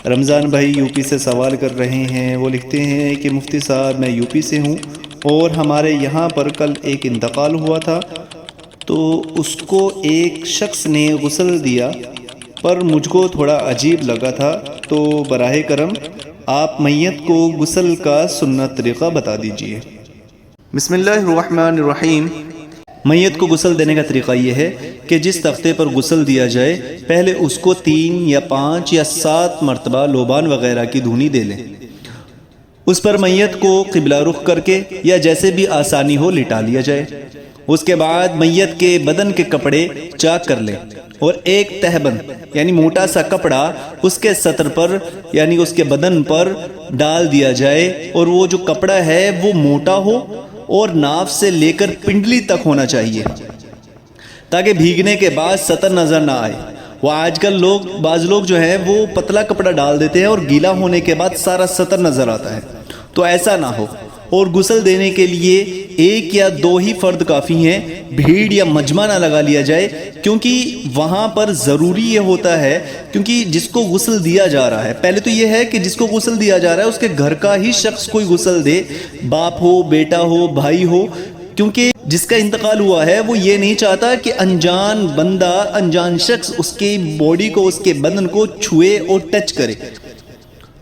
رمضان بھائی یوپی سے سوال کر رہے ہیں، وہ لکھتے ہیں کہ مفتی صاحب میں یوپی سے ہوں اور ہمارے یہاں پر کل ایک انتقال ہوا تھا، تو اس کو ایک شخص نے غسل دیا پر مجھ کو تھوڑا عجیب لگا تھا، تو براہ کرم آپ میت کو غسل کا سنت طریقہ بتا دیجئے۔ بسم اللہ الرحمن الرحیم۔ میت کو غسل دینے کا طریقہ یہ ہے کہ جس تختے پر غسل دیا جائے پہلے اس کو 3 یا 5 یا 7 مرتبہ لوبان وغیرہ کی دھونی دے لیں، اس پر میت کو قبلہ رخ کر کے یا جیسے بھی آسانی ہو لٹا لیا جائے۔ اس کے بعد میت کے بدن کے کپڑے چاک کر لیں اور ایک تہبند یعنی موٹا سا کپڑا اس کے سطر پر یعنی اس کے بدن پر ڈال دیا جائے، اور وہ جو کپڑا ہے وہ موٹا ہو اور ناف سے لے کر پنڈلی تک ہونا چاہیے تاکہ بھیگنے کے بعد سطر نظر نہ آئے۔ وہ آج کل بعض لوگ جو ہیں وہ پتلا کپڑا ڈال دیتے ہیں اور گیلا ہونے کے بعد سارا سطر نظر آتا ہے، تو ایسا نہ ہو۔ اور غسل دینے کے لیے 1 یا 2 ہی فرد کافی ہیں، بھیڑ یا مجمع نہ لگا لیا جائے، کیونکہ وہاں پر ضروری یہ ہوتا ہے کیونکہ جس کو غسل دیا جا رہا ہے، پہلے تو یہ ہے کہ جس کو غسل دیا جا رہا ہے اس کے گھر کا ہی شخص کوئی غسل دے، باپ ہو، بیٹا ہو، بھائی ہو، کیونکہ جس کا انتقال ہوا ہے وہ یہ نہیں چاہتا کہ انجان بندہ، انجان شخص اس کی باڈی کو، اس کے بدن کو چھوئے اور ٹچ کرے،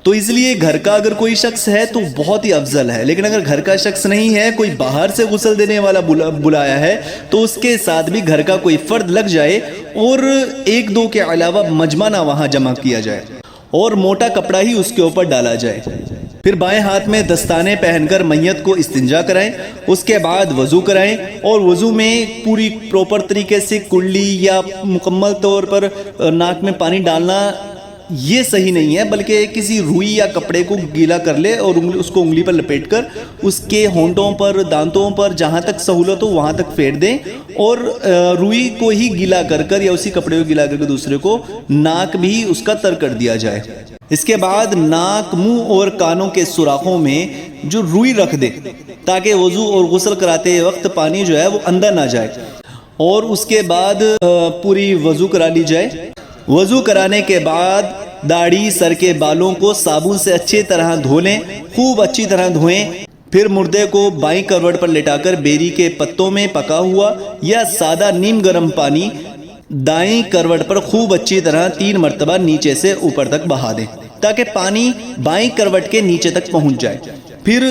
تو اس لیے گھر کا اگر کوئی شخص ہے تو بہت ہی افضل ہے۔ لیکن اگر گھر کا شخص نہیں ہے، کوئی باہر سے غسل دینے والا بلایا ہے، تو اس کے ساتھ بھی گھر کا کوئی فرد لگ جائے اور 1-2 کے علاوہ مجمع نہ وہاں جمع کیا جائے اور موٹا کپڑا ہی اس کے اوپر ڈالا جائے۔ پھر بائیں ہاتھ میں دستانے پہن کر میت کو استنجا کرائیں، اس کے بعد وضو کرائیں، اور وضو میں پوری پراپر طریقے سے کلی یا مکمل طور پر ناک میں پانی ڈالنا یہ صحیح نہیں ہے، بلکہ کسی روئی یا کپڑے کو گیلا کر لے اور اس کو انگلی پر لپیٹ کر اس کے ہونٹوں پر، دانتوں پر جہاں تک سہولت ہو وہاں تک پھیر دیں، اور روئی کو ہی گیلا کر یا اسی کپڑے کو گیلا کر کے دوسرے کو ناک بھی اس کا تر کر دیا جائے۔ اس کے بعد ناک، منہ اور کانوں کے سوراخوں میں جو روئی رکھ دے تاکہ وضو اور غسل کراتے وقت پانی جو ہے وہ اندر نہ جائے، اور اس کے بعد پوری وضو کرا لی جائے۔ وضو کرانے کے بعد داڑھی، سر کے بالوں کو صابن سے اچھی طرح دھو لیں، خوب اچھی طرح دھوئیں۔ پھر مردے کو بائیں کروٹ پر لٹا کر بیری کے پتوں میں پکا ہوا یا سادہ نیم گرم پانی دائیں کروٹ پر خوب اچھی طرح 3 مرتبہ نیچے سے اوپر تک بہا دیں تاکہ پانی بائیں کروٹ کے نیچے تک پہنچ جائے۔ پھر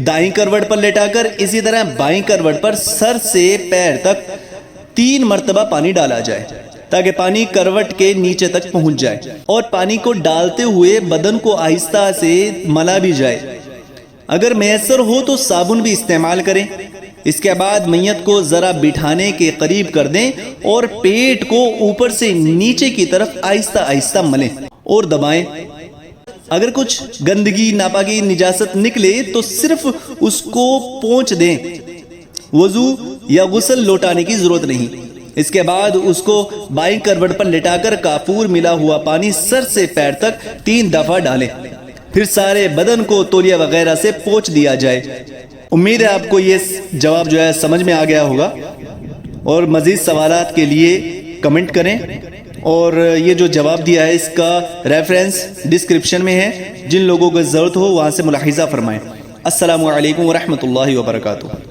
دائیں کروٹ پر لٹا کر اسی طرح بائیں کروٹ پر سر سے پیر تک 3 مرتبہ پانی ڈالا جائے تاکہ پانی کروٹ کے نیچے تک پہنچ جائے، اور پانی کو ڈالتے ہوئے بدن کو آہستہ سے ملا بھی جائے۔ اگر میسر ہو تو صابن بھی استعمال کریں۔ اس کے بعد میت کو ذرا بٹھانے کے قریب کر دیں اور پیٹ کو اوپر سے نیچے کی طرف آہستہ آہستہ ملیں اور دبائیں۔ اگر کچھ گندگی، ناپاکی، نجاست نکلے تو صرف اس کو پونچھ دیں، وضو یا غسل لوٹانے کی ضرورت نہیں۔ اس کے بعد اس کو بائیں کروٹ پر لٹا کر کافور ملا ہوا پانی سر سے پیر تک 3 دفعہ ڈالیں، پھر سارے بدن کو تولیہ وغیرہ سے پوچھ دیا جائے۔ امید ہے آپ کو یہ جواب جو ہے سمجھ میں آ گیا ہوگا، اور مزید سوالات کے لیے کمنٹ کریں، اور یہ جو جواب دیا ہے اس کا ریفرنس ڈسکرپشن میں ہے، جن لوگوں کو ضرورت ہو وہاں سے ملاحظہ فرمائیں۔ السلام علیکم ورحمۃ اللہ وبرکاتہ۔